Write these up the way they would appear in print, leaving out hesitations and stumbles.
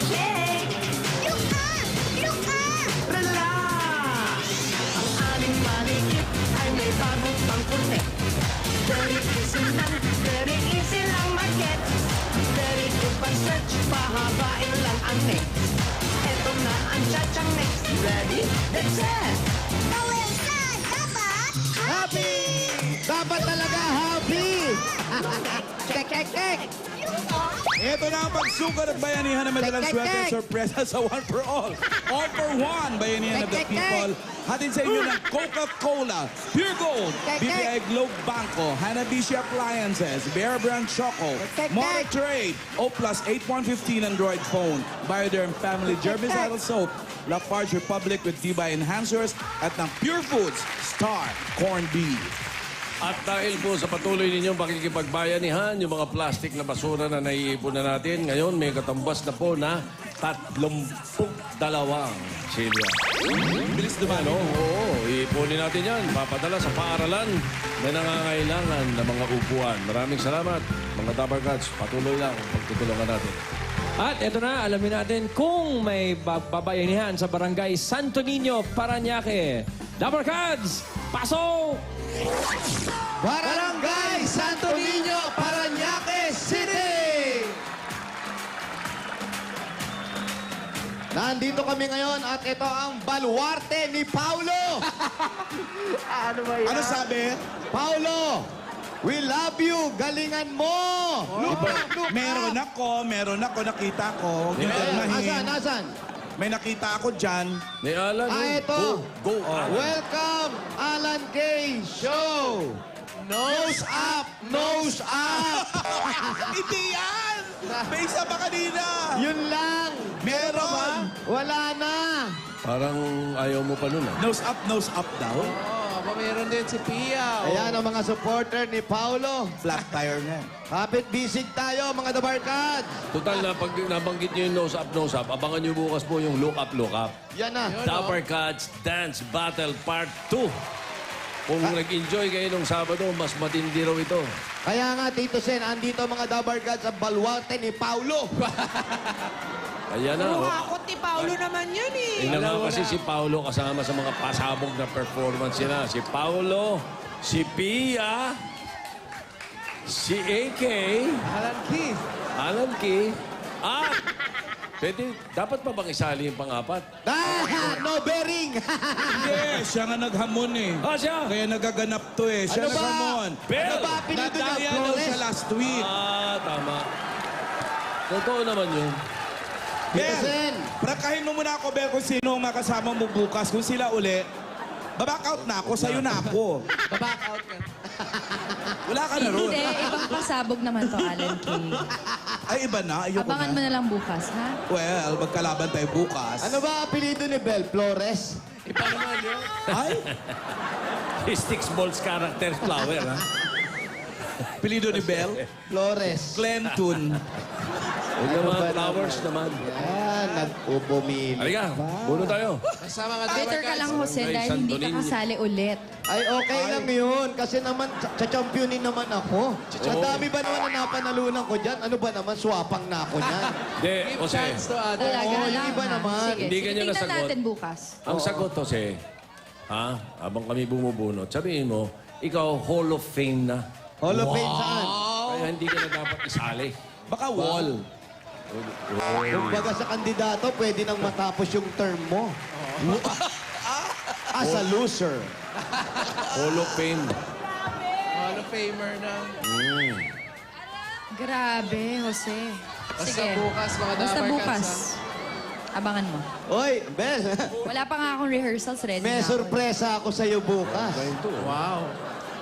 cake. Relax! Ang aming malikit ay may bagong pangkunti. Very easy lang, very easy lang mag-get. Very good pa-search, pahabain lang ang next. Eto na ang chachang next. Ready? That's it! Happy! Dapat talaga happy! Kek, kek, kek! Ito na ang pagsukat at bayanihan ng madalang Tek, tek, swerte tek. sorpresa sa One for All. All for One, bayanihan of the Tek, tek, tek. people. Hatid sa inyo ng Coca-Cola, Pure Gold, Tek, tek. BPI Globe Banco, Hanabishi Appliances, Bear Brand Choco, Tek, tek. Monotrade, O-Plus 8115 Android phone, Bioderm Family Germicidal Soap, Lafarge Republic with Diba Enhancers, at ng Pure Foods, Star Corned Beef. At dahil po sa patuloy ninyong pakikipagbayanihan, yung mga plastic na basura na naiipon na natin, ngayon may katambas na po na 32 Celia. Bilis dumalo. Oo, iipunin natin yan. Papadala sa paaralan na nangangailangan ng mga upuan. Maraming salamat, mga Dabarkats. Patuloy lang ang pagtutulungan natin. At ito na, alamin natin kung may babayanihan sa barangay Santo Niño, Parañaque. Dabarkads, pasok! Barangay Santo Niño, Parañaque City! Nandito kami ngayon at ito ang baluarte ni Paulo! Ano sabi? Paulo! We love you! Galingan mo! Meron ako, nakita ko. Asan, asan? May nakita ako dyan. Ni Alan, Ito! Go, Alan. Welcome, Alan K. Show! Nose up! Nose up! Hindi yan! May isa pa kanina! Yun lang! Meron! Wala na! Parang ayaw mo pa nun, ah. Nose up daw. Meron din si Pia. Ayan ang mga supporter ni Paulo. Flat tire nga. Kapit bisig tayo, mga Dabarkads. Total na pag nabanggit nyo yung nose up, abangan nyo bukas po yung look up. Yan na. Dabarkats Dance Battle Part 2. Kung nag-enjoy kayo nung Sabado, mas matindi raw ito. Kaya nga, Tito Sen, andito mga Dabarkads sa baluarte ni Paulo. Ayan na. Oh. Hakot ni Paolo naman yan eh. Tingnan nga kasi si Paulo kasama sa mga pasabog na performance nila. Si Paulo, si Pia, si AK, Alan Keith. Alan Key, at pwede, dapat pa bang isali yung pang-apat? No bearing. Hindi, siya nga naghamon eh. Siya! Kaya nagaganap to eh. Siya Ano ba? naghamon. Ano ba apelido niya? Nadaya daw siya Flores? last week. Tama. Totoo naman yun. Tito Bel, Sen. prakahin mo muna ako, Bel, kung sino ang makasama mo bukas. Kung sila uli, baback out na ako, sa'yo na ako. Baback out ka. Wala ka na ron. Hindi, ibang pasabog naman to, Alan King. Ay, iba na. Ayoko Abangan mo na. na lang bukas, ha? Well, magkalaban tayo bukas. Ano ba apelido ni Bel? Flores? Iba naman yun. Ay, Sticks, balls, character, flower, ha? pilido ni Bel. Flores. Clenton. Huwag naman, flowers naman. Yan, nag-upumili. Halika, buno tayo. Sa mga Better ka lang, Jose, Barangay dahil hindi Santo ka Niño. kasali ulit. Ay, okay lang yun. Kasi naman, chachampionin naman ako. Sa dami ba naman na napanalunan ko dyan? Ano ba naman, swapang na ako niyan. Hindi, Give Jose. chance to other. Talaga Oo, yung lang, iba ha? naman. Sige, Hindi sige, ganyan tingnan nasagot. natin bukas. Ang sagot, Jose, habang kami bumubunot, sabihin mo, ikaw Hall of Fame na. Hall of Fame saan? Kaya hindi ka na dapat isali. Baka wall. Kumbaga sa kandidato, pwede nang matapos yung term mo. As a loser. Hall of Fame. Hall of Famer na. Grabe, Jose. Basta Sige. bukas, mga Basta Dabarkads, bukas. Abangan mo. Oy, Bel, Wala pa nga akong rehearsals ready may na ako. sorpresa ako sa'yo bukas. Wow.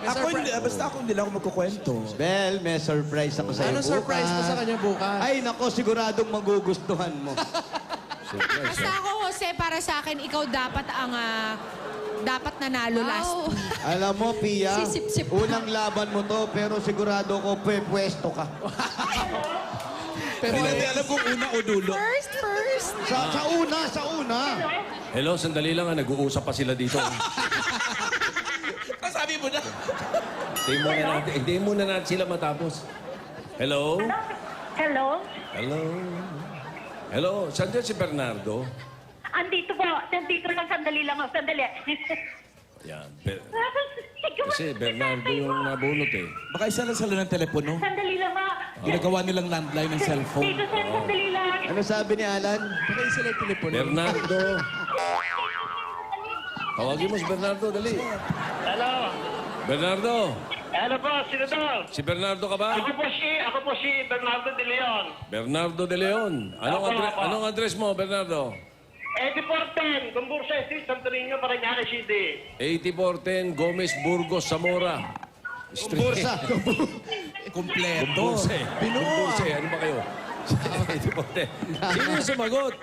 May Ako hindi, basta ako hindi lang ako magkukwento. Bel, may surprise ako sa'yo Anong bukas. surprise mo sa kanya bukas? Ay, nako, siguradong magugustuhan mo. Basta ako, Jose, para sa akin, ikaw dapat ang dapat nanalo last Wow. week. Alam mo, Pia, Sisip-sip ka. unang laban mo to, pero sigurado ko pwesto ka. Pero Hindi natin alam kung una o dulo. First. Sa una. Hello, sandali lang, nag-uusap pa sila dito. Sabi mo na. Hindi muna natin sila matapos. Hello? Hello? Hello? Hello, saan dyan si Bernardo? Andito po. Nandito lang. Sandali lang. Sandali. Yan. Kasi Bernardo yung nabunot eh. Baka isa lang salo ng telepono. Sandali lang ma. Ginagawa nilang landline ng cellphone. Dito Sen, sandali lang. Ano sabi ni Alan? Baka sila yung telepono. Bernardo. Tawagin mo si Bernardo, dali. Hello. Bernardo, Hello po, Senador. si Bernardo ka ba? Ako po si Bernardo de Leon. Bernardo de Leon. Anong address mo, Bernardo? 8410, Gumbursa Street, Santo Niño, Parañaque City. 8410 Gomez Burgos, Zamora. Bursa. Kompleto. Gumburse. Gumburse. Ano ba kayo? 8410. Sino yung sumagot?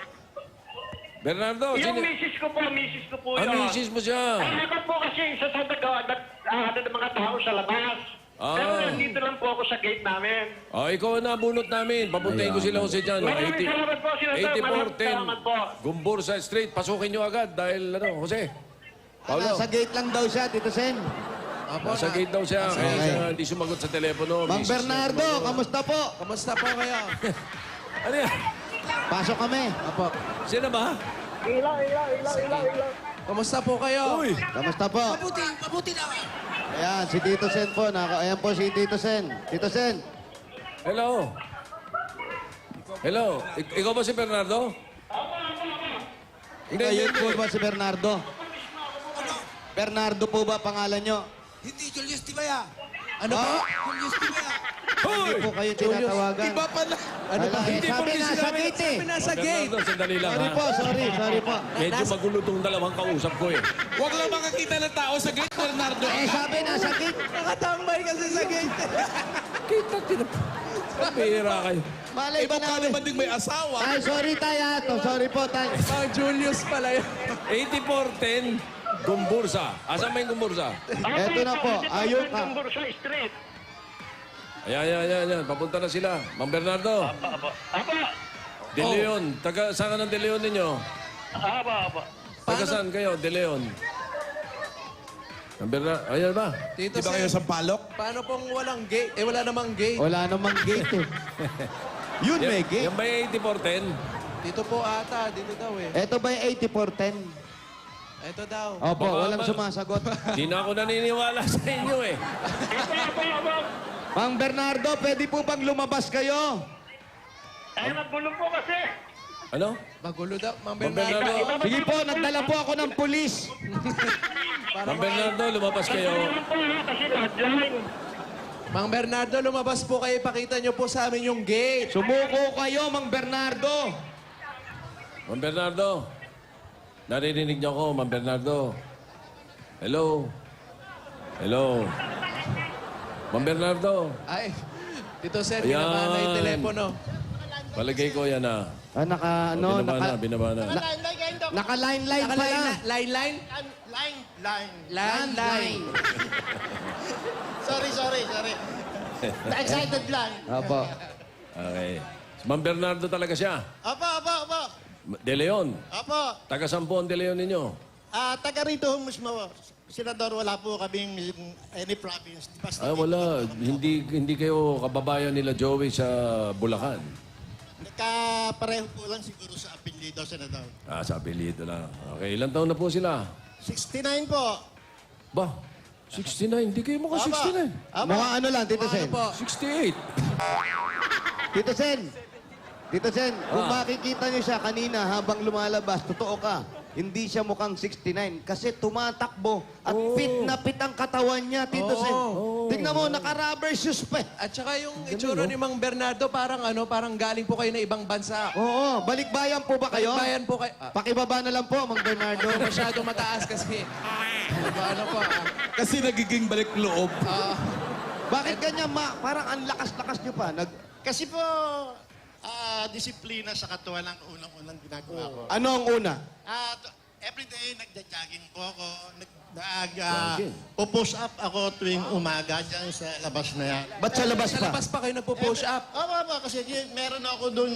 Bernardo, Yung sino? misis ko po Ah, yun. misis mo siya. Ay, ako po kasi isa sa ng mga tao sa labas. Ah. Pero nandito lang po ako sa gate namin. Oh, ikaw ang nabunot namin. Papuntahin ko sila Jose dyan. Maraming salamat po, Senator. Maraming salamat po. 8410 Gumbursa Street. Pasukin nyo agad dahil, Jose. Paulo. Nasa gate lang daw siya, Tito Sen. Apo, Nasa gate daw siya. Kaya Okay. siya hindi sumagot sa telepono. Mang Misis Bernardo, niya sumagot. kamusta po? Kamusta po kayo? Ano yan? Pasok kami. Apo. Sino ba? Kamusta po kayo? Uy! Kamusta po? Mabuti na. Ayan, si Tito Sen po. Ayan po si Tito Sen. Tito Sen. Hello. Hello. Ikaw ba si Bernardo? Hindi, Ayun hindi. po ba si Bernardo? Bernardo po ba pangalan nyo? Ano po? Hindi po kayo tinatawagan. Iba pala. Ano Wala, ba? eh, sabi nasa gate eh. Sabi nasa gate. Bernardo, sandali lang Sorry ha. po, sorry po. Medyo magulo tong dalawang kausap ko eh. Huwag lang makakita ng tao sa gate, Bernardo. Eh, sabi nasa gate. Nakatambay kasi sa gate. Pira kayo. Malay ba namin? Naman din may asawa. Ay, sorry tayo to. Sorry po tayo. Mga Julius pala yun. 8410 Gumbursa. Asan ba yung Gumbursa? Eto na po. Ayun ka. Gumbursa Street. Ayan. Papunta na sila. Mang Bernardo. Apa. De Leon. Saan ka ng De Leon ninyo? Apa. Taga saan kayo, De Leon? Mang Bernardo. Ayan ba? Tito Di ba kayo Sen, sa palok? paano pong walang gate? Eh, wala namang gate. Wala namang gate eh. Yun may gate. Yan ba yung 8410? Dito po ata. Dito daw eh. Eto ba yung 8410? Ito daw. Opo, Baka walang ba- sumasagot. Di na ako naniniwala sa inyo eh. Apa. Mang Bernardo, pwede po bang lumabas kayo? Ay, magulo po kasi. Ano? Magulo daw. Mang Mang Bernardo. Bernardo, Sige po, nagdala po ako ng pulis. Mang Bernardo, lumabas kayo. Ano po ha, kasi landline. Mang Bernardo, lumabas po kayo. Pakita nyo po sa amin yung gate. Sumuko kayo, Mang Bernardo. Mang Bernardo. Naririnig niyo ako, Mang Bernardo. Hello. Mang Bernardo. Ay, Tito Sen, Ayan. binaba na yung telepono. Palagay ko yan ah. Ah, Binaba na. naka-line-line pala. Line? Line. Sorry. Na-excited lang. Opo. Okay. Si Mang Bernardo talaga siya. Apo. De Leon. Apo. Taga sampo ang De Leon ninyo. Taga rito mismo. Senador, wala po kaming any province. Basta Wala. Hindi kayo kababayan nila Joey sa Bulacan. Nagkapareho po lang siguro sa apelyido, Senador. Sa apelyido lang. Okay. Ilan taon na po sila? 69 po. Ba? 69. Hindi kayo mukhang 69. Mga ano lang, Tito Sen. po? 68. Tito Sen, kung makikita niyo siya kanina habang lumalabas, totoo ka, hindi siya mukhang 69 kasi tumatakbo at fit na fit ang katawan niya, Tito Sen. Tingnan mo, naka-rubber shoes pa. At saka yung itsura ni Mang Bernardo, parang galing po kayo na ibang bansa. Oo, balikbayan po ba kayo? Bayan po kayo. Pakibaba na lang po, Mang Bernardo. Masyadong mataas kasi. Ano po? Kasi nagiging balik loob. Bakit ganyan, parang ang lakas-lakas niyo pa. Kasi po, disiplina sa katawan ang unang-unang ginagawa ko. Ano ang una? Everyday, nagja-jogging po ako. Po-push up ako tuwing umaga dyan sa labas na yan. Ba't sa labas Sa pa? labas pa kayo nagpo-push up. Oo, kasi meron ako doon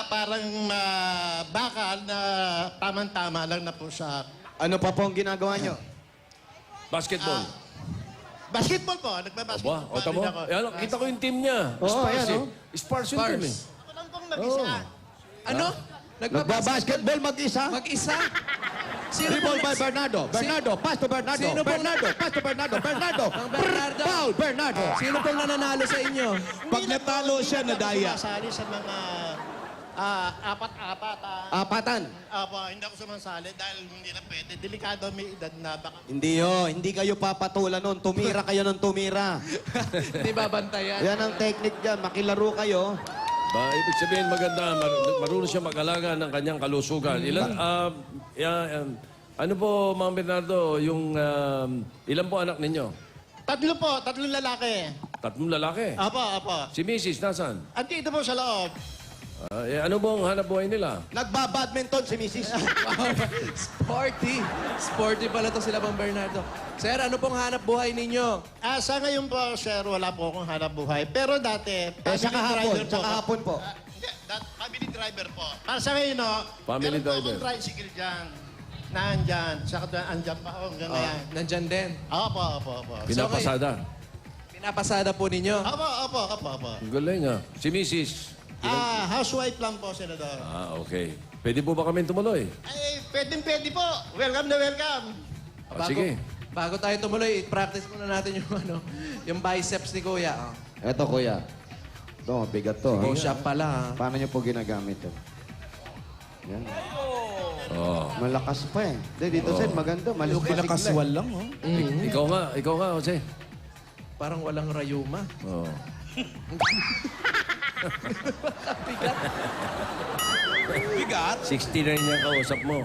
parang bakal na tamang-tama lang na push up. Ano pa po ang ginagawa niyo? Basketball. Basketball po, nagbabasketball O, tamo? din ako. Kita ko yung team niya. Oo, Spurs ayan, eh. oh. Spurs yung team eh. Ako lang pong mag-isa. Ano? Nagbabasketball mag-isa? Mag-isa? Sino Dribble pong- by Bernardo. Bernardo, pass to Bernardo. Sino pong- Bernardo, pass to Bernardo. Bernardo. Ang Bernardo. Foul, Bernardo. Sino pong nananalo sa inyo? Pag natalo siya, nadaya. Sumasali sa mga apat-apat. Apatan. Hindi ako sumasali dahil hindi na pwede. Delikado, may edad na baka. Hindi hindi kayo papatulan nun. Tumira kayo ng tumira. Hindi babantayan. Yan ang technique dyan. Makilaro kayo. Ibig sabihin maganda, marunong siya mag-alaga ng kanyang kalusugan. Ano po, Mang Bernardo, ilan po anak ninyo? Tatlong lalaki. 3 lalaki. Apo. Si Mrs. nasan? Andito po sa loob. Ano pong hanap buhay nila? Nagbabadminton si Mrs. Sporty. Sporty pala to sila, Mang Bernardo. Sir, ano pong hanap buhay ninyo? Sa ngayon po, sir, wala po akong hanap buhay. Pero dati, Sa kahapon. Sa kahapon po. family driver po. Para sa ngayon, no, Family meron po driver. akong tricycle dyan. Naandyan. Saka andyan pa ako. Hanggang ngayon. Nandyan din. Opo. Pinapasada. Pinapasada po ninyo. Opo. Ang galing ah. Si Mrs. Housewife lang po, Senador. Okay. Pwede po ba kami tumuloy? Ay, pwede po. Welcome na welcome. Sige. Bago tayo tumuloy, practice muna natin yung biceps ni Kuya. Eto, kuya. Ito, bigat to. Go shop pala. Paano niyo po ginagamit to? Yan. Oh. Malakas pa eh. Dito, Sen, maganda. Kailang kaswal lang, oh. Ikaw nga, Jose. Parang walang rayuma. Oh. Bigat. 69 yung kausap mo.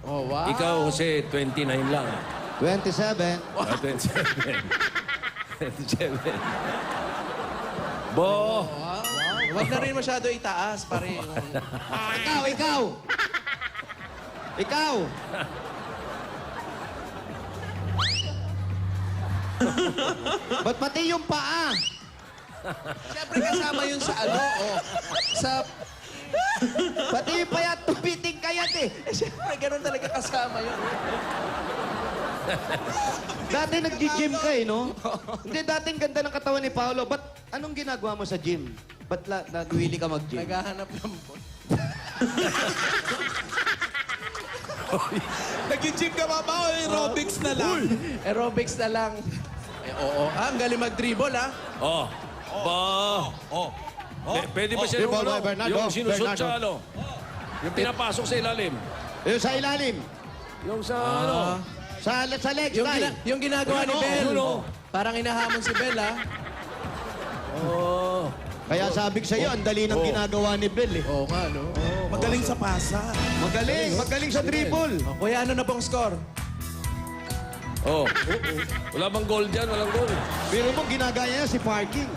Oh, wow. Ikaw, Jose, 29 lang. 27. 27. 27. Bo! Wow. Huwag na rin masyado itaas, pare. Ikaw! Ba't pati yung paa? Siyempre kasama yun sa sa... Pati yung payat, tupiting kayat eh. Siyempre, ganun talaga kasama yun. Dati nag-gym ka eh, no? Hindi, dating ganda ng katawan ni Paolo. Ba't anong ginagawa mo sa gym? Ba't nagwili ka mag-gym? Naghahanap ng... Nag-gym ka ba ba o aerobics na lang? Aerobics na lang. Oo. Ang galing mag-dribble, ha? Oh. Ba! Pwede ba siya Dribble by Bernardo. yung sinusot Bernardo. sa ano? Yung pinapasok sa ilalim. Yung sa ilalim. Yung sa ano? Sa legs, Yung ginagawa ni Bel. yun, oh. Parang hinahamon si Bel, ha? Oh. Kaya sabi ko sa'yo, ang dali ng ginagawa ni Bel eh. Oo nga, no? Magaling sa pasa. Magaling sa dribble. Kuya, ano na pong score? Oh. Wala bang goal dyan? Walang goal. Pero mo, ginagaya niya si Parking.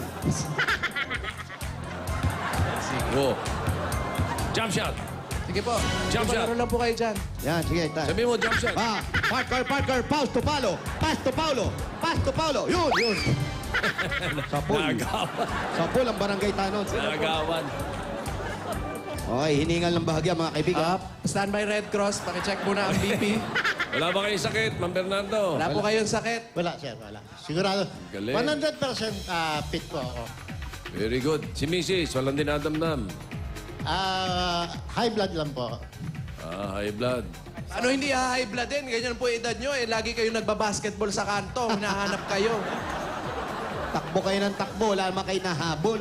Oh. Jump shot. Sige po. Jump shot. Laro lang po kayo dyan. Yan, sige, tayo. Sabi mo, jump shot. Parker, pass to Paulo. Pass to Paulo. Yun. Sapul. Nagawan. Sapul ang barangay Tanon. Nagawan. Okay, hiningal ng bahagya mga kaibigan. Standby Red Cross. Pakicheck muna ang BP. Wala ba kayong sakit, Mang Bernardo? Wala po kayong sakit. Wala, sir, wala. Sigurado. Galing. 100% fit po ako. Very good. Si Mrs. Walang dinadamdam. High blood lang po. High blood. Ano hindi high blood din? Ganyan po edad nyo. Lagi kayo nagbabasketball sa kanto. Hinahanap kayo. Takbo kayo ng takbo, wala naman kayo nahabol.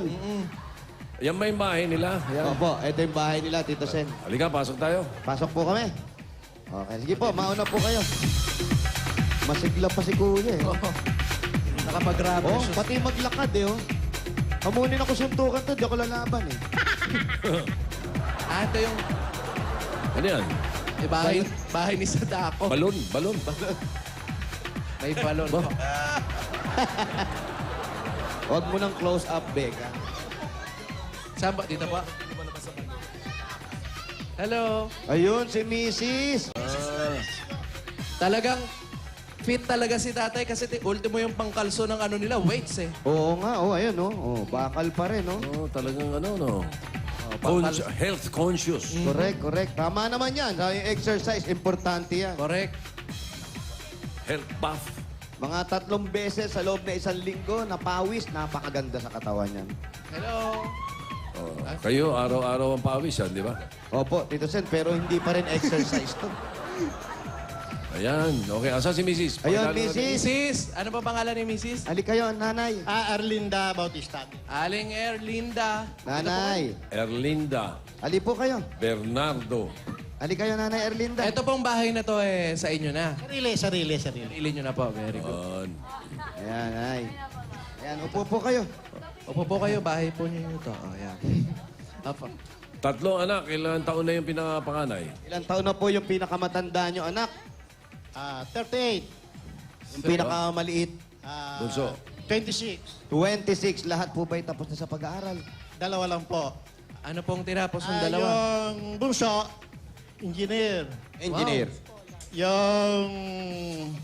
Yan ba yung bahay nila? Yan. Opo, ito yung bahay nila, Tito Sen. Halika, pasok tayo. Pasok po kami. Okay, sige po, mauna po kayo. Masigla pa si Kuya eh. Nakapag-grab. Oh, pati maglakad eh, oh. Kamunin ako suntukan to, di ako lalaban eh. Ito yung Ano yan? bahay ni Sadako. Balon. May balon. Huwag mo nang close up, Becca. Saan ba? Dito pa? Hello. Ayun, si Mrs. Talagang fit talaga si tatay kasi ultimo yung pangkalso ng ano nila, weights eh. Oo nga, oh, ayun, oh. Oh, bakal pa rin, oh. Oh, talagang ano, no? Health conscious. Correct. Tama naman yan. Sa yung exercise, importante yan. Correct. Health buff. Mga 3 beses sa loob na 1 linggo, napawis, napakaganda sa katawan yan. Hello. Oh, kayo, araw-araw ang pawisan, di ba? Opo, Tito Sen, pero hindi pa rin exercise to. Ayan. Okay, asa si Mrs.? Ayun, Pakilala natin. Mrs. Mrs. Ano ba pangalan ni Mrs.? Ali kayo, nanay. Arlinda Bautista. Aling Erlinda. Nanay. Erlinda Ali po kayo. Bernardo. Ali kayo, nanay Erlinda. Ito pong bahay na to sa inyo na. Sarili. Sarili nyo na po. Very good. Ayan. Ayan, nanay. Ayan, upo po kayo. Upo po kayo, bahay po niyo to. Oh, yan. Opo. Tatlong anak, ilang taon na yung pinakapanganay? Ilang taon na po yung pinakamatanda nyo, anak? 38. Yung pinakamaliit? Bunso. 26. 26. Lahat po ba'y tapos na sa pag-aaral? Dalawa lang po. Ano pong tinapos ng dalawa? Yung bunso, engineer. Engineer. Yung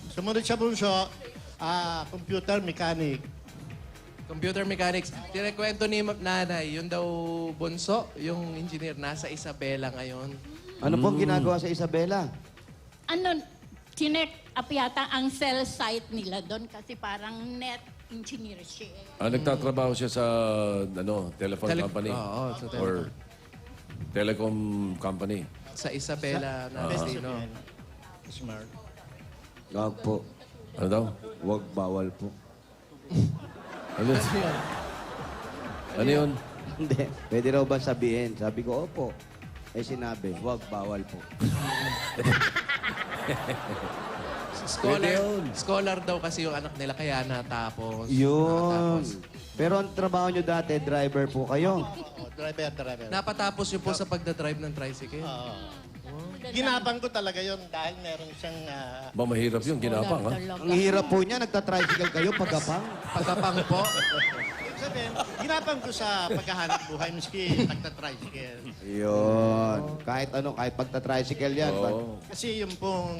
sumunod sa bunso, computer mechanic. Computer mechanics. Tinakwento ni nanay, yun daw bunso, yung engineer, nasa Isabela ngayon. Ano pong ginagawa sa Isabela? Ano, chinek up yata ang cell site nila doon kasi parang net engineer siya. Nagtatrabaho siya sa telephone company? Oo, sa Or telecom company? Sa Isabela na destino. Smart. Wag po. Ano daw? Wag, bawal po. Ano yun? Ano yun? Hindi. Pwede raw ba sabihin? Sabi ko, opo. Eh sinabi, wag, bawal po. Scholar daw kasi yung anak nila kaya natapos. Yun. Pero ang trabaho nyo dati, driver po kayo. Driver. Napatapos yun po sa pagdadrive ng tricycle. Ginabang ko talaga yon dahil meron siyang... Ba, mahirap yun, ginapang, ha? Ang hirap po niya, nagtatricycle kayo, pagkapang. Pagkapang po. Ibig sabihin, ginabang ko sa paghahanap buhay, miski nagtatricycle. Yun. Kahit ano, kahit pagtatricycle yan. Kasi yung pong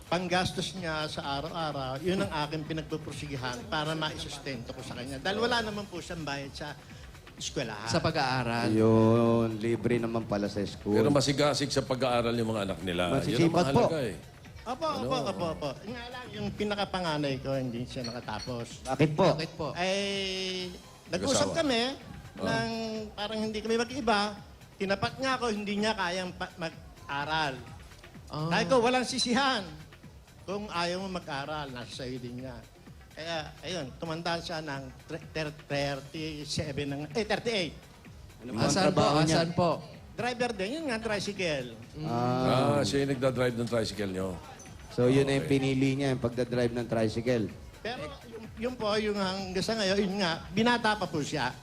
panggastos niya sa araw-araw, yun ang aking pinagpuprosigihan para maisustento ko sa kanya. Dahil wala naman po siyang bayad sa eskwelahan. Sa pag-aaral. Yun, libre naman pala sa school. Pero masigasig sa pag-aaral yung mga anak nila. Masisipag Yun ang mahalaga, eh. Opo. Nga lang, yung pinakapanganay ko, hindi siya nakatapos. Bakit po? Bakit po? Ay, nag-usap Nag-asawa. kami ng parang hindi kami mag-iba. Tinapat niya ako, hindi niya kayang mag-aral. Dahil ko, walang sisihan. Kung ayaw mo mag-aral, nasa sa'yo din niya. Kaya, ayun, tumanda siya ng 38. Ano po ang Asan po? trabaho niya? Asan po? Driver din, yun nga, tricycle. Siya yung nagdadrive ng tricycle nyo. So yun na yung pinili niya, yung pagdadrive ng tricycle. Pero yun po, yung hanggang sa ngayon, yun nga, binata pa po siya.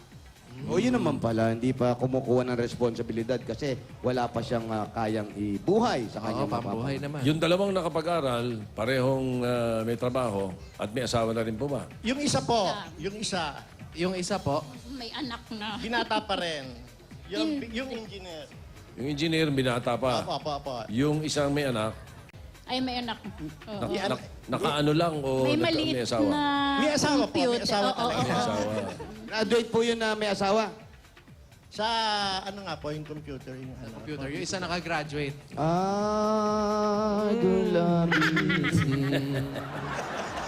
O yun naman pala, hindi pa kumukuha ng responsibilidad kasi wala pa siyang kayang ibuhay sa Oo, kanyang pambuhay naman. Yung dalawang nakapag-aral, parehong may trabaho at may asawa na rin po ba? Yung isa po, yung isa, Yung isa po, May anak na. binata pa rin. Yung engineer. Yung engineer, binata pa. Opo. Yung isang may anak, Ay, may anak. Oo. nakaano lang o May may maliit asawa? na May asawa po, may computer. asawa Oo, talaga. May asawa. Graduate po yun na may asawa. Sa, ano nga po, yung computer. Yung, ano, computer. Yung isa nakagraduate.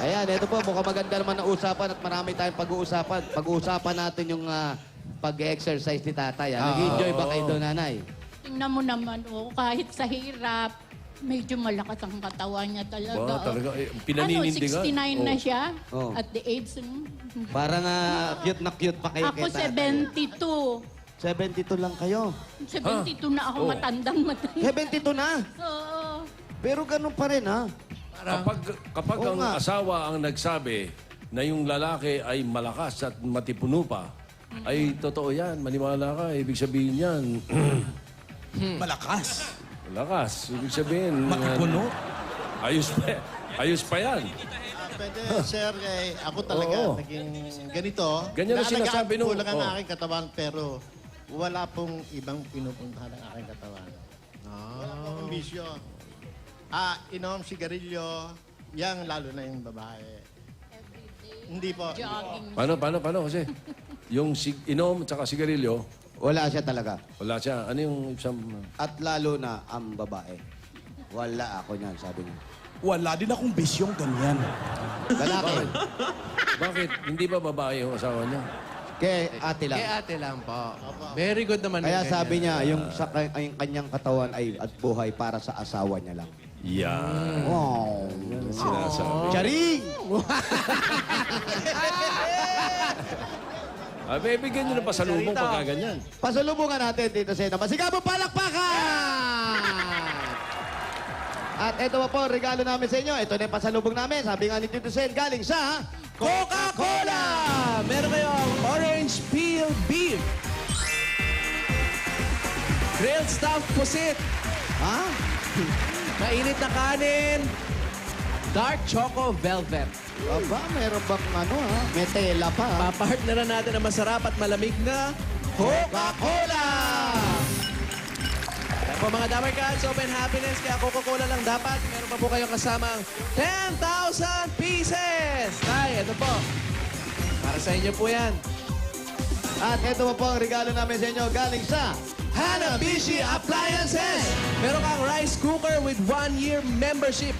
Ayan, ito po, mukhang maganda naman ang usapan at marami tayong pag-uusapan. Pag-uusapan natin yung pag-exercise ni tatay. Nag-enjoy ba kayo doon, nanay? Tingnan mo naman, kahit sa hirap, medyo malakas ang katawan niya talaga. Ba, talaga, Ano, pinaninindigan. 69 na siya Oh. at the age. Parang cute na cute pa kayo Ako kay tatay. 72. 72 lang kayo. 72 na ako matandang matanda. 72 na? Oo. Pero ganun pa rin, ha? Kapag Oo ang nga. asawa ang nagsabi na yung lalaki ay malakas at matipuno pa, ay totoo yan. Maniwala ka. Ibig sabihin yan, Malakas. malakas. Ibig sabihin, Matipuno. ayos pa yan. pwede, sir, ako talaga Oo. naging ganito. Ganyan ang sinasabi nung- Kulang ang Oo. aking katawan, pero wala pong ibang pinupuntahan ng aking katawan. Wala pong bisyo. Inom, sigarilyo, yang lalo na yung babae. Hindi po. Jogging. Paano kasi? Yung inom at saka sigarilyo, Wala siya talaga. wala siya. Ano yung isang... At lalo na ang babae. Wala ako niyan, sabi niya. Wala din akong bisyong ganyan. Lalaki. Bakit? Hindi ba babae yung asawa niya? Kay ate lang. Kay ate lang po. Very good naman. Kaya yung sabi ganyan. niya, yung kanyang katawan ay at buhay para sa asawa niya lang. Yan. Wow. Sinasabi. Charing! Bibigyan nyo ng pasalubong pagka ganyan. Pasalubungan natin, Tito Sen. Masigabong palakpakan! At ito po, regalo namin sa inyo. Ito na yung pasalubong namin. Sabi nga ni Tito Sen, galing sa Coca-Cola! Meron kayong orange peel beef. Grilled stuffed pusit. Ha? Mainit na kanin. Dark choco velvet. Aba, meron bang ano ha? May tela pa ha? Papartneran natin ang masarap at malamig na Coca-Cola! Yan po mga Damer Cats, open happiness. Kaya Coca-Cola lang dapat. Meron pa po kayong kasamang 10,000 pieces. Tay, ito po. Para sa inyo po yan. At ito po ang regalo namin sa inyo galing sa Hanabishi Appliances! Meron kang rice cooker with 1-year membership.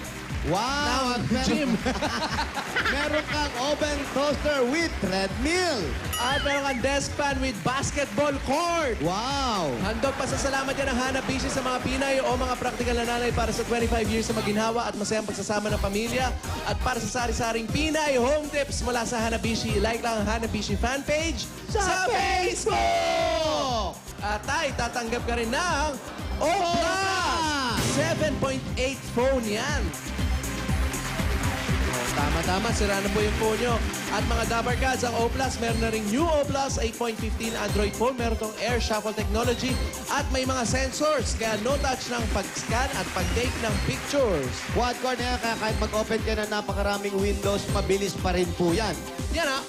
Wow! At Gym. meron kang oven toaster with treadmill. At meron kang desk fan with basketball court. Wow! Handog pasasalamat yan ng Hanabishi sa mga Pinay o mga praktikal na nanay para sa 25 years sa maginhawa at masayang pagsasama ng pamilya. At para sa sari-saring Pinay home tips mula sa Hanabishi, like lang ang Hanabishi fan page sa Facebook! At tay, tatanggap ka rin ng Oplas! 7.8 phone yan. Tama-tama, sira na po yung phone nyo. At mga Dabar Cats, ang Oplas, meron na rin new Oplas 8.15 Android phone. Meron tong Air Shuffle technology at may mga sensors. Kaya no touch ng pag-scan at pag-take ng pictures. Quad-core na yan, kaya kahit mag-open ka ng napakaraming windows, mabilis pa rin po yan. Yan ha.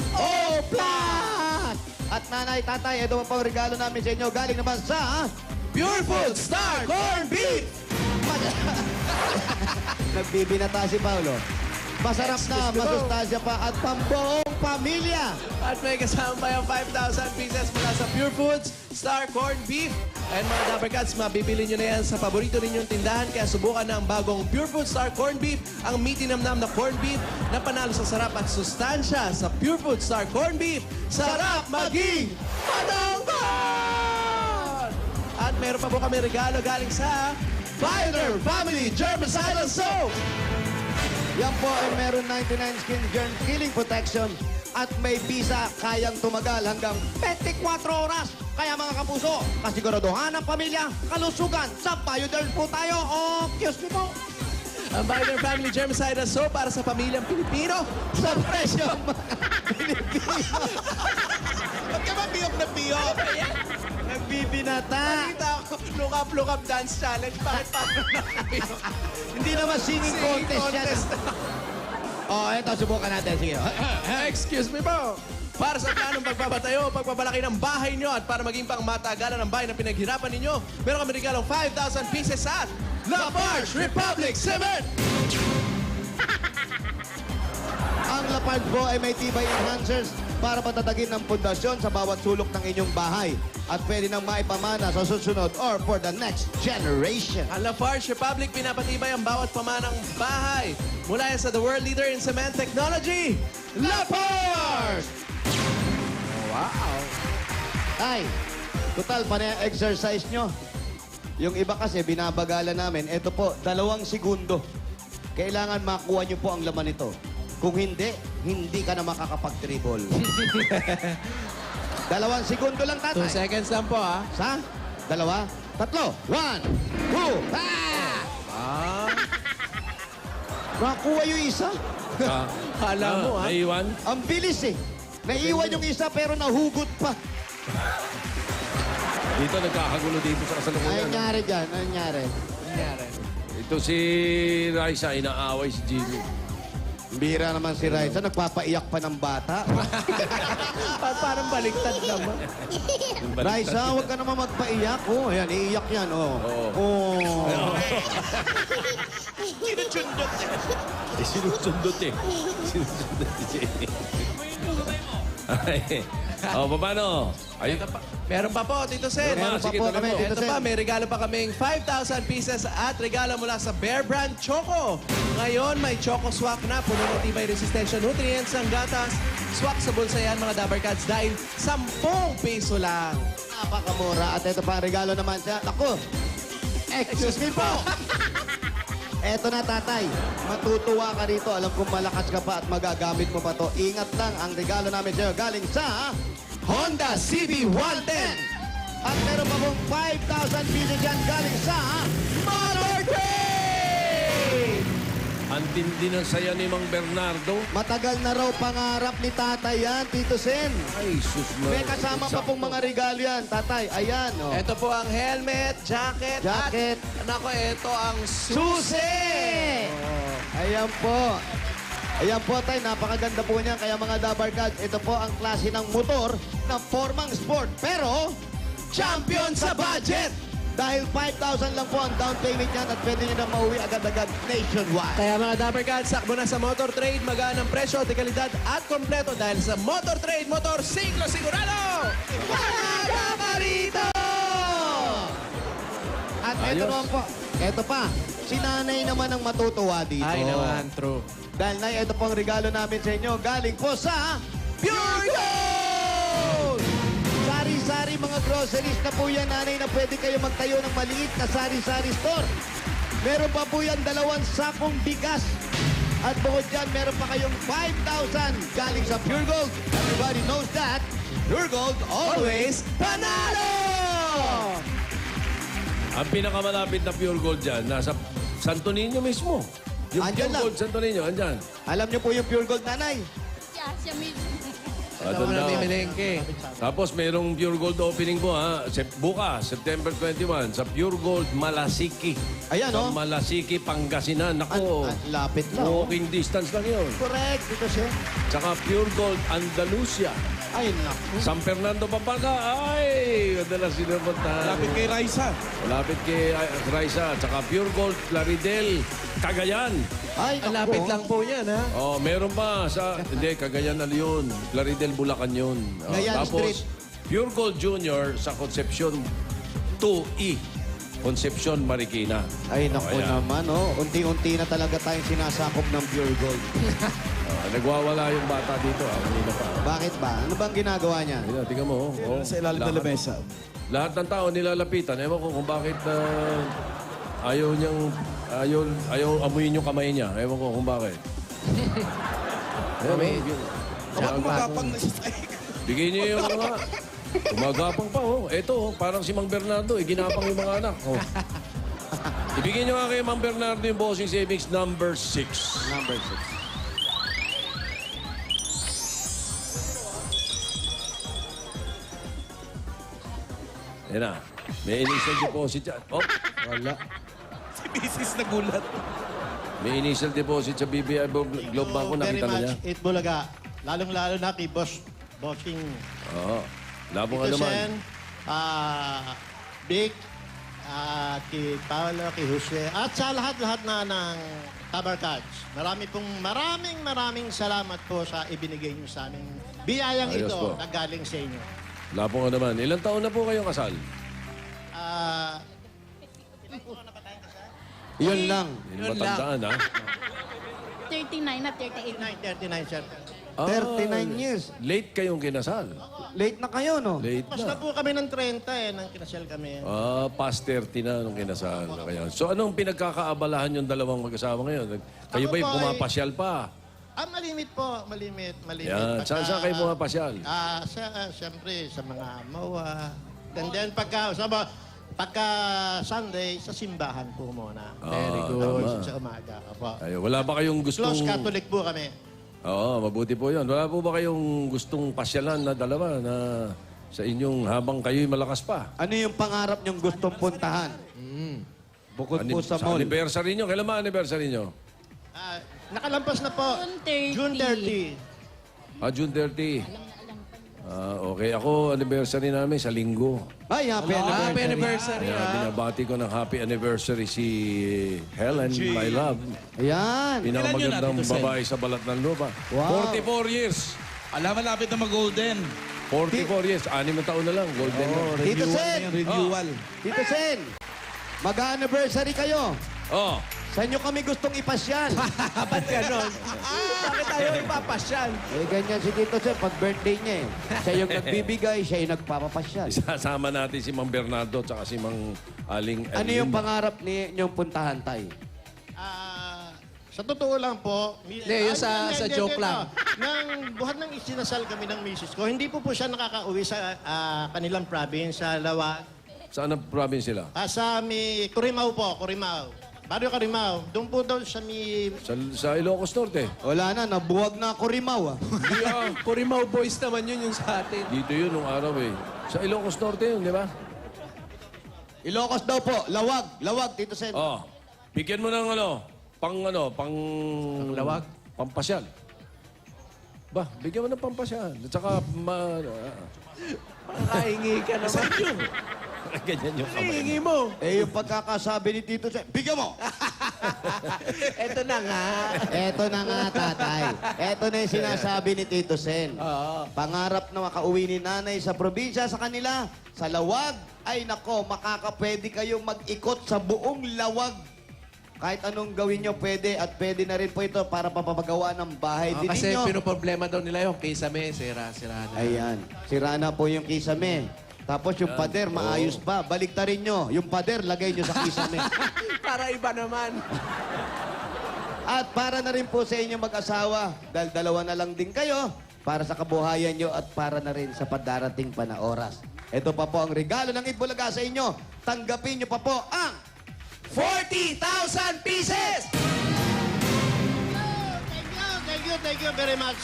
Oplas! At nanay, tatay, ito po ang regalo namin sa inyo. Galing naman sa Pure Food Star Corn Beef! Nagbibinata si Paulo. Masarap na, masustansya pa at pambuong pamilya. At may kasama pa yung 5,000 pieces mula sa Pure Foods Star Corn Beef. And mga Dabar Cats, mabibili nyo na yan sa paborito ninyong tindahan. Kaya subukan na ang bagong Pure Foods Star Corn Beef, ang meaty-namnam na corn beef na panalo sa sarap at sustansya sa Pure Foods Star Corn Beef. Sarap maging patangkan! At meron pa po kami regalo galing sa Pioneer Family Germicidal Soap. Yan po ay meron 99 skin germ killing protection at may bisa kayang tumagal hanggang 24 oras. Kaya mga kapuso, kasiguraduhan ng pamilya, kalusugan sa Bioderm po tayo. O, Diyos niyo po. Ang Pioneer Family Germicidal Soap para sa pamilyang Pilipino sa presyo. Pilipino. Ba't ka ba biyok na biyok? Nagbibinata. Nakita ko, look up dance challenge. Bakit parang nakabiyok? Hindi naman singing contest yan. Oh, eto, subukan natin. Sige. Excuse me po. Para sa planong pagpapatayo, pagpapalaki ng bahay nyo at para maging pang matagalan ng bahay na pinaghirapan ninyo, meron kami regalong 5,000 pieces at Lafarge Republic Cement! Ang Lafarge po ay may tibay enhancers para patatagin ng pundasyon sa bawat sulok ng inyong bahay at pwede nang maipamana sa susunod or for the next generation. Ang Lafarge Republic pinapatibay ang bawat pamanang bahay. Mula yan sa the world leader in cement technology, Lafarge! Wow! Ay, total pa na yung exercise nyo. Yung iba kasi binabagalan namin. Ito po, 2 segundo. Kailangan makuha nyo po ang laman nito. Kung hindi, hindi ka na makakapag-dribble. 2 segundo lang, 2 tatay. seconds lang po, ha? Sa? 2, 3. 1, 2, Ah, Nakuha yung isa. kala mo, ha? Naiwan? Ang bilis eh. Naiwan yung isa pero nahugot pa. Dito, nagkakagulo dito sa Ano kasalukuyan. nangyari dyan? Ano nangyari? Nangyari. Ito si Raisa, inaaway si Jimmy. Bira naman si Raisa. Nagpapaiyak pa ng bata. Parang baliktad naman. Raisa, huwag ka naman magpaiyak. Oh, ayan, iiyak yan. Oh. Oh. Sinusundot eh. Sinusundot si Jimmy. Ay. O, paano? Ayun. Meron pa po, Tito Sen. Meron pa sige, po tuloy kami, mo. Tito Ito pa, Sen. may regalo pa kaming 5,000 pieces at regalo mula sa Bear Brand Choco. Ngayon, may Choco Swak na. Puno ng tibay resistensya nutrients ang gatas Swak sa bulsa yan, mga Dabber Cats, dahil 10 piso lang. Napakamura. At ito pa ang regalo naman siya. Naku! Excuse me po! Eto na, tatay. Matutuwa ka rito. Alam kong malakas ka pa at magagamit mo pa to. Ingat lang, ang regalo namin sa'yo galing sa Honda CB110. At meron pa pong 5,000 piso dyan galing sa Motor Trade! Ang tindi ng saya ni Mang Bernardo. Matagal na raw pangarap ni tatay yan, Tito Sen. Ay, sus. May kasama pa pong mga regalo yan, tatay. Ayan, oh. Ito po ang helmet, jacket, Jacket. at nako, ito ang Susi! Ayan po. Ayan po, tay. Napakaganda po niyan. Kaya mga Dabar Cats, ito po ang klase ng motor na formang sport. Pero, champion sa budget! Dahil 5,000 lang po ang down payment niyan at pwede nyo na mauwi agad-agad nationwide. Kaya mga Dabber Cats, sakbo na sa Motor Trade, magaan ang presyo, dekalidad at kompleto dahil sa Motor Trade, motor siglo sigurado! Wala ka rito! At ito Ayos. naman po. Ito pa. Si nanay naman ang matutuwa dito. Ay naman, true. Dahil nay, ito po ang regalo namin sa inyo. Galing po sa Pure Gold! Sari-sari mga groceries na po yan, nanay, na pwede kayo magtayo ng maliit na sari-sari store. Meron pa po yan 2 sakong bigas. At bukod dyan, meron pa kayong 5,000 galing sa Pure Gold. Everybody knows that. Pure Gold always panalo! Ang pinakamalapit na pure gold dyan, nasa Santo Niño mismo. Yung Andyan pure lang. gold Santo Niño, andyan. Alam niyo po yung Pure Gold, nanay. Siya mismo. Ito na bibilengke. Tapos mayroong Pure Gold opening po ha. Bukas, September 21, sa Pure Gold Malasiki. Ayan, Sa oh. Malasiki, Pangasinan. Nako, Lapit lang. oh. walking distance lang yun. Correct, Tito Sen. Tsaka Pure Gold Andalusia. Ay, naku. San Fernando, Pampanga. Ay, madalas sinupuntahan. Lapit kay Raisa. Malapit kay Raisa. Tsaka Pure Gold Claridel, Cagayan. Ay, Ang naku. lapit lang po yan, ha? Oh, meron pa sa... Hindi, Cagayan na yun. Claridel, Bulacan yun. Oh, Cagayan tapos, Street. Pure Gold Junior sa Concepcion 2E. Concepcion, Marikina. Ay, naku Ayan. naman, oh. Unti-unti na talaga tayong sinasakop ng Pure Gold. Nagwawala yung bata dito. Kanina pa. Bakit ba? Ano bang ginagawa niya? Tingnan mo. Oh. Sa ilalim ng lamesa. Lahat ng tao nilalapitan. Ewan ko kung bakit ayaw niyang... Ayaw amuyin yung kamay niya. Ewan ko kung bakit. Kami. Magapang na siya. Bigay niyo yung mga... Gumagapang pa, oh. Eto, oh, parang si Mang Bernardo, ginapang yung mga anak. Oh. Ibigay niyo nga kay Mang Bernardo yung bossing savings number 6. Number 6. Yan na. May initial deposit yan. Oh, Wala. Si Mrs. nagulat. may initial deposit sa BPI Globe Bank ko. Very Nakita na niya. much, It Bulaga. Lalong-lalo na kay Bossing Oo. Labo nga Tito naman. Sen, Vic, kay Paolo, kay Jose, at sa lahat-lahat na ng Dabar Cats. Maraming salamat po sa ibinigay niyo sa aming biyayang Ayos ito po. na galing sa inyo. Labo nga naman. Ilang taon na po kayong kasal? Yun lang. Hindi matandaan, ha? 39 at 38. 39, sir. 39 years. Late kayong kinasal. Late na kayo, no? Late Basta na. po kami ng 30 nang kinasal kami. Past 30 na nung kinasal. Kaya. So anong pinagkakaabalahan yung dalawang mag-asawa ngayon? Kayo Ako ba'y po ay- pumapasyal pa? Malimit po. Malimit. Yan. Saan kayo pumapasyal? Siyempre, sa mga MOA. And then, pagka Sunday, sa simbahan po muna. Very good. Sa umaga. Apo. Ay, wala ba kayong gustong... Close Catholic po kami. Oo, mabuti po yun. Wala po ba kayong gustong pasyalan na dalawa na sa inyong habang kayo'y malakas pa? Ano yung pangarap niyong gustong puntahan? Bukod po sa mall. anniversary nyo. Kailan ba anniversary nyo? Nakalampas na po. June 30. June 30. Okay. Ako, anniversary namin sa linggo. Ay, happy Happy anniversary. anniversary, Kaya ha? binabati ko ng happy anniversary si Helen, my love. Ayan. Pinakamagandang Tito Sen? babae sa balat ng lupa. Wow. 44 years. Alam, malapit na mag-golden. 44 years. 6 na taon na lang. Golden na. Tito Sen! Renewal. Tito Sen! Mag-anniversary kayo. Oh, Saan nyo kami gustong ipasyal? Ba't ganon? Bakit tayo ipapasyal? Eh, ganyan si Tito Sen, pag birthday niya eh. Siya yung nagbibigay, siya yung nagpapapasyal. Isasama natin si Mang Bernardo at si Mang Aling Ano yung pangarap ninyong puntahan, Tay? Sa totoo lang po, Hindi, yung sa joke lang. Nang buhat ng isinasal kami ng misis ko, hindi po siya nakakauwi sa kanilang province, sa Lawag. Saan ang province sila? Sa Corimao po, Corimao. Barrio Corimao. Doon po daw sa Sa Ilocos Norte. Wala na, nabuwag na ako Rimaw ah. Corimao Boys naman yun yung sa atin. Dito yun nung araw eh. Sa Ilocos Norte yun, di ba? Ilocos daw po, lawag, Tito Sen. Oh, bigyan mo ng pang lawag? pampasyal. Ba, bigyan mo ng pampasyal. At saka, Pakakahingi ka naman. ganyan yung kamay. Hihingi mo. Eh, yung pagkakasabi ni Tito Sen, bigyan mo! Eto na nga. Eto na nga, tatay. Eto na yung sinasabi ni Tito Sen. Oo. Pangarap na makauwi ni nanay sa probinsya sa kanila, sa Lawag. Ay nako, makakapwede kayong mag-ikot sa buong Lawag. Kahit anong gawin nyo, pwede. At pwede na rin po ito para papapagawa ng bahay din Kasi ninyo. pinoproblema daw nila yung kisame, sira na. Ayan. Sira na po yung kisame. Tapos yung pader, maayos pa. Baliktarin nyo. Yung pader, lagay nyo sa kisame. Para iba naman. At para na rin po sa inyo mag-asawa, dahil dalawa na lang din kayo, para sa kabuhayan nyo at para na rin sa padarating pa na oras. Ito pa po ang regalo ng Itbulaga sa inyo. Tanggapin nyo pa po ang 40,000 pieces! Thank you very much.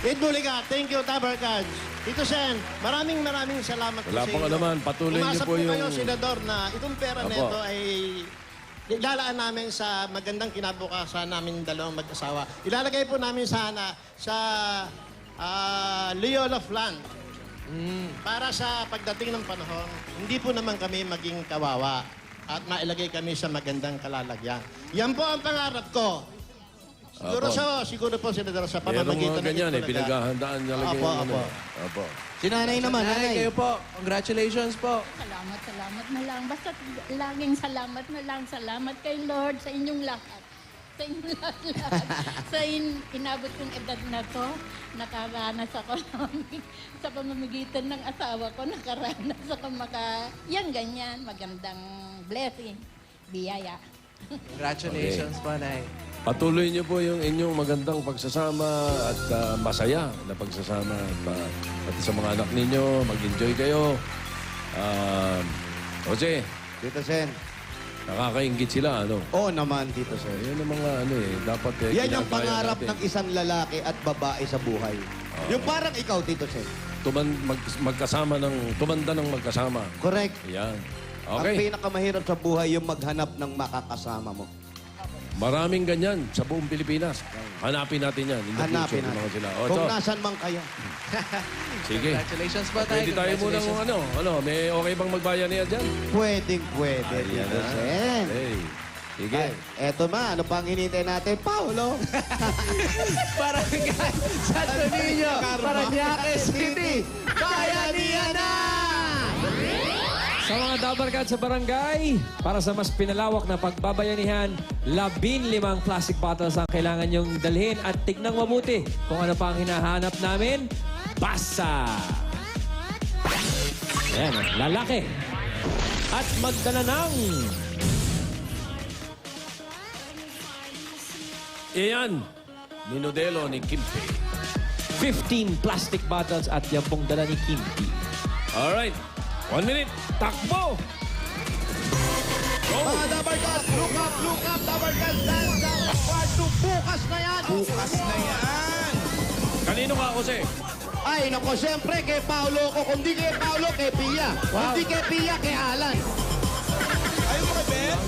Itbulaga, thank you, Tabarkads. Tito Sen, maraming salamat po Wala sa pong inyo. naman, patuloy niyo Umasa po yung... kayo, Senador, na itong pera Apo. nito ay ilalaan namin sa magandang kinabukasan namin dalawang mag-asawa. Ilalagay po namin sana sa Leol of Land. Para sa pagdating ng panahon, hindi po naman kami maging kawawa at mailagay kami sa magandang kalalagyan. Yan po ang pangarap ko. Siguro po, Senador, sa Merong pamamagitan mga ganyan eh, Itbulaga. pinaghahandaan niya lagi. Apo. Apo. Si nanay naman, Nanay, nanay. kayo po. Congratulations po. Salamat na lang. Basta laging salamat na lang. Salamat kay Lord sa inyong lahat. Sa inyong lahat. Inabot kong edad na to, nakaranas ako sa pamamagitan ng asawa ko, nakaranas ako yan ganyan, magandang blessing, biyaya. Congratulations po, Nay. Patuloy niyo po yung inyong magandang pagsasama at masaya na pagsasama. Pati sa mga anak ninyo, mag-enjoy kayo. Jose, Tito Sen. nakakaingit sila, ano? Oo naman, Tito Sen. Yan ang mga dapat Yan ang ginagaya pangarap natin. ng isang lalaki at babae sa buhay. Yung parang ikaw, Tito Sen. Tumanda ng magkasama. Correct. Yan. Ang Okay. pinakamahirap sa buhay yung maghanap ng makakasama mo. Maraming ganyan sa buong Pilipinas. Hanapin natin yan. In the Hanapin future, natin. mga sila. Kung nasan man kayo. Sige. Congratulations po, Tay. Pwede tayo muna Congratulations. may okay bang magbayanihan dyan? Pwede, Ayan Tito na. Sen. Hey. Sige. Ay, eto na, ano pang hinintay natin? Paulo! Barangay Santo Niño, Parañaque City, Bayanihan na! Sa mga dabarkad sa barangay, para sa mas pinalawak na pagbabayanihan, 15 plastic bottles ang kailangan nyong dalhin at tignang mabuti kung ano pa ang hinahanap namin. Basa! Ayan, lalaki. At magdala ng... Iyan. Minodelo ni Kimpe. 15 plastic bottles at yan pong dala ni Kimpi. Alright. 1 minute. Takbo! Mga Dabarkas, look up, Dabarkas, dance down, part 2, bukas na yan! Bukas na yan. Kanino ka, Jose? Ay, nako, siyempre, kay Paulo ko. Kung di kay Paulo, kay Pia. Kung di kay Pia, kay Alan. Ayun mo kay Ben?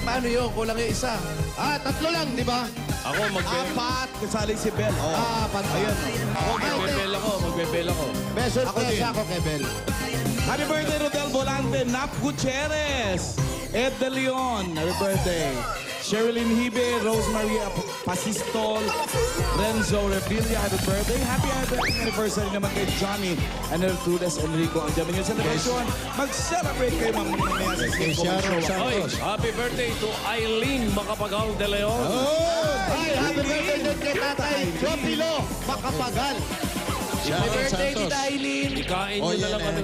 Paano yun? Kulang yung isa. Tatlo lang, di ba? Ako, Apat. Kasali si Bel. Oh. Ayun. Magbebel ako. May surprise din. ako kay Bel. Happy birthday, Rodel Volante, Nap Gutierrez, Ed De Leon. Happy birthday. Sherilyn Hibe, Rosemaria Pasistol, Renzo Revilla, happy birthday. Happy anniversary naman kay Johnny and Ertudes Enrico. Ang dami nyo celebration. Mag-celebrate kayo mamaya sa Sharon Oy, happy birthday to Eileen Macapagal de Leon. Ay, happy birthday din kay Tatay Jopilo Makapagal. Happy birthday, Tita Eileen. Ikain nyo na lang kami.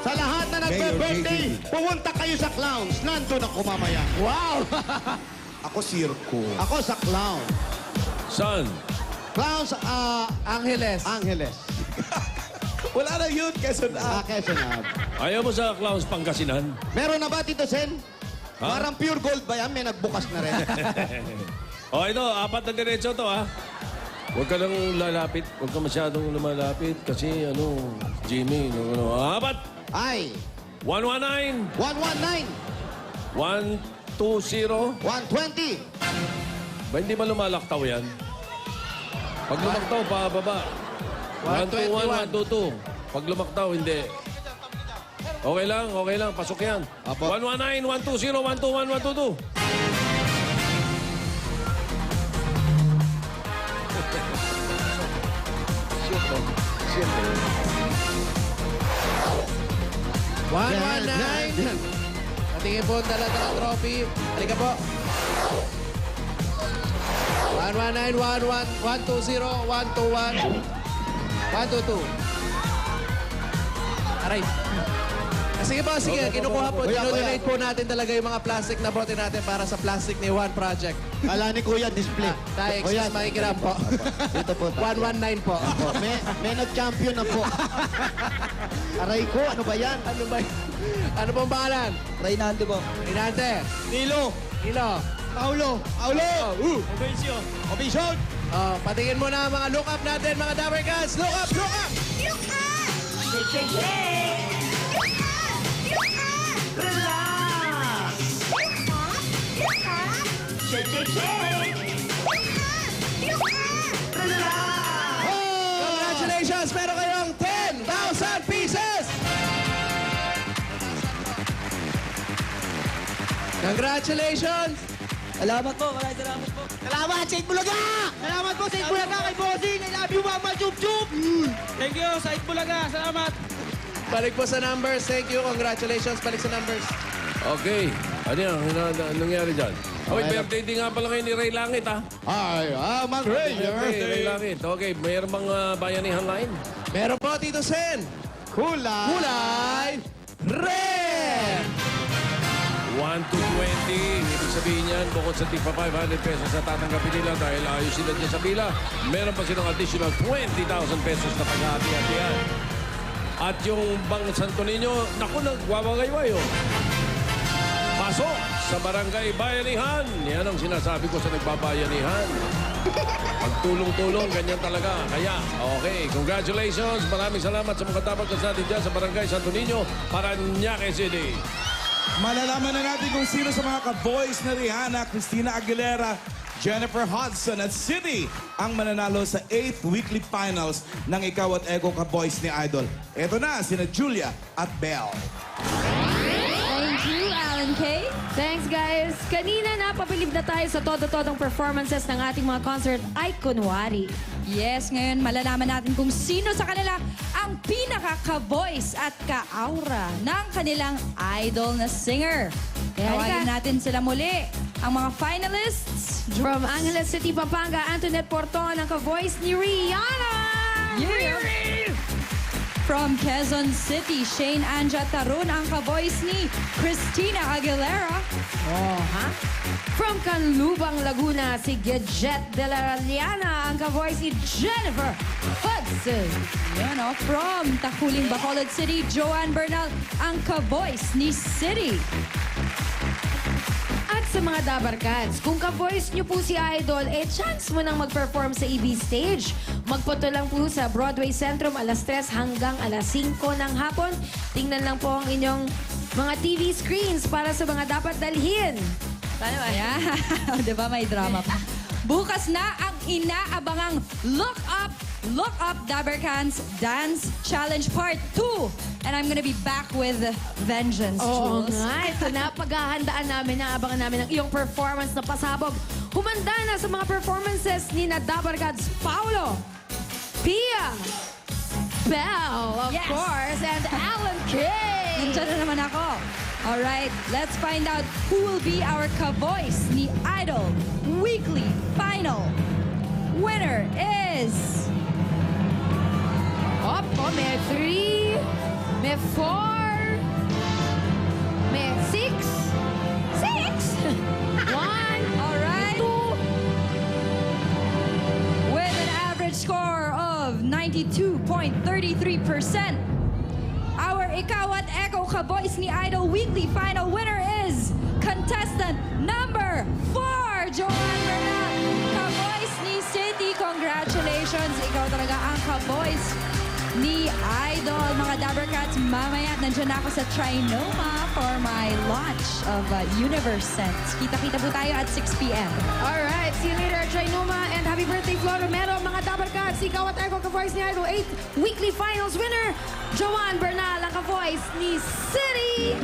Sa lahat na nagbe-birthday, pumunta kayo sa Clowns. Nandun ako mamaya. Wow! Ako circo. Ako sa Clown. Saan? Clowns, Angeles. Angeles. Wala na yun, Quezon Ah, Quezon Ave. Ayaw mo sa Clowns Pangasinan? Meron na ba, Tito Sen? Ha? Parang pure gold ba yan? May nagbukas na rin. O ito, 4 na diretso to ha. Huwag ka nang lalapit. Huwag ka masyadong lumalapit kasi Jimmy, 4. Ay, 119, 119, 120. 120. Ba hindi ba lumalaktaw yan? Pag lumaktaw, pababa. 121, 122. Pag lumaktaw, hindi. Okay lang. Pasok yan. Apo. 119, 120, 121, 122. Yan, 119. yan. Patingin po ang dala-dala trophy. Halika po. 119, 120, 121, 122. Aray. Sige po, sige. Kinukuha po. Kuya, Dinodonate po natin talaga yung mga plastic na bote natin para sa Plastic ni Juan Project. Kala ni Kuya display. Tayo, excuse makikiram po. Dito po. 119 po. May nag-champion na po. Aray ko, ano ba yan? Ano ba? Ano pong pangalan? Reynaldo po. Inante. Nilo. Nilo. Paulo. Obisyon. Obisyon. Oh, patingin mo na ang mga look up natin, mga Dabber Cats. Look up, look up! Congratulations! Meron kayong 10,000 pieces! Congratulations! Salamat po. Salamat sa Itbulaga! Salamat po sa Itbulaga kay Bossing. I love you, Mama Chup Chup! Thank you sa Itbulaga. Salamat. Balik po sa numbers. Thank you. Congratulations. Balik sa numbers. Okay. Ano yan? Ano nangyari dyan? Okay, birthday din nga pala kayo ni Ray Langit, ha? Ay, Mang Ray. Ray Langit. Okay, mayroon bang bayanihan line? Meron po, Tito Sen. Kulay. Kulay red! 1 to 20. Ibig sabihin yan, bukod sa tipa 500 pesos na tatanggapin nila dahil ayos sila dyan sa pila, meron pa silang additional 20,000 pesos na paghati-hatian. At yung Bang Santo Niño, naku, nagwawagayway, oh. Pasok sa Barangay Bayanihan. Yan ang sinasabi ko sa nagbabayanihan. Pagtulong-tulong, ganyan talaga. Kaya, okay, congratulations. Maraming salamat sa mga tabagas natin dyan sa Barangay Santo Niño, Parañaque City. Malalaman na natin kung sino sa mga ka-voice na Rihanna, Christina Aguilera, Jennifer Hudson at City ang mananalo sa 8th weekly finals ng Ikaw at Ego ka-voice ni Idol. Ito na, sina Julia at Belle. Thank you, Alan K. Thanks, guys. Kanina napabilib na tayo sa todo-todong performances ng ating mga concert ay kunwari. Yes, ngayon malalaman natin kung sino sa kanila ang pinaka-ka-voice at ka-aura ng kanilang idol na singer. Tawagin natin sila muli. Ang mga finalists from Angeles City, Pampanga, Antoinette Porton, ang ka-voice ni Rihanna. From Quezon City, Shane Anja Tarun, ang ka-voice ni Christina Aguilera. From Canlubang, Laguna, si Gedjet de la Liana, ang ka-voice ni Jennifer Hudson. From Taculing, Bacolod City, Joanne Bernal, ang ka-voice ni City. At sa mga Dabar Cats, kung ka-voice niyo po si Idol, chance mo nang mag-perform sa EB Stage. Magpunta lang po sa Broadway Centrum alas 3 hanggang alas 5 ng hapon. Tingnan lang po ang inyong mga TV screens para sa mga dapat dalhin. Paano ba? Diba may drama pa? Bukas na ang inaabangang Look Up Look Up Dabarkans Dance Challenge Part 2. And I'm gonna be back with vengeance, Oo Jules. nga, ito na, paghahandaan namin, naabangan namin ang iyong performance na pasabog. Humanda na sa mga performances ni na Dabarkads Paolo, Pia, Belle, of Yes. course, and Alan K. Nandiyan na naman ako. Alright, let's find out who will be our ka-voice ni Idol Weekly Final. Winner is... Opo, may 3, may 4, may 6, 1, Alright. 2, With an average score of 92.33%. Our Ikaw at Echo ka-voice ni Idol Weekly Final winner is contestant number 4, Joanne Bernal. Ka-voice ni City, congratulations. Ikaw talaga ang ka-voice ni Idol. Mga Dabarkats, mamaya nandiyan na ako sa Trinoma for my launch of Universe Sense. Kita-kita po tayo at 6 p.m. Alright, see you later, Trinoma, and happy birthday, Flo Romero, mga Dabarkads. Ikaw at Echo ka-voice ni Idol 8 Weekly Finals winner, Joanne Bernal, ang ka-voice ni City.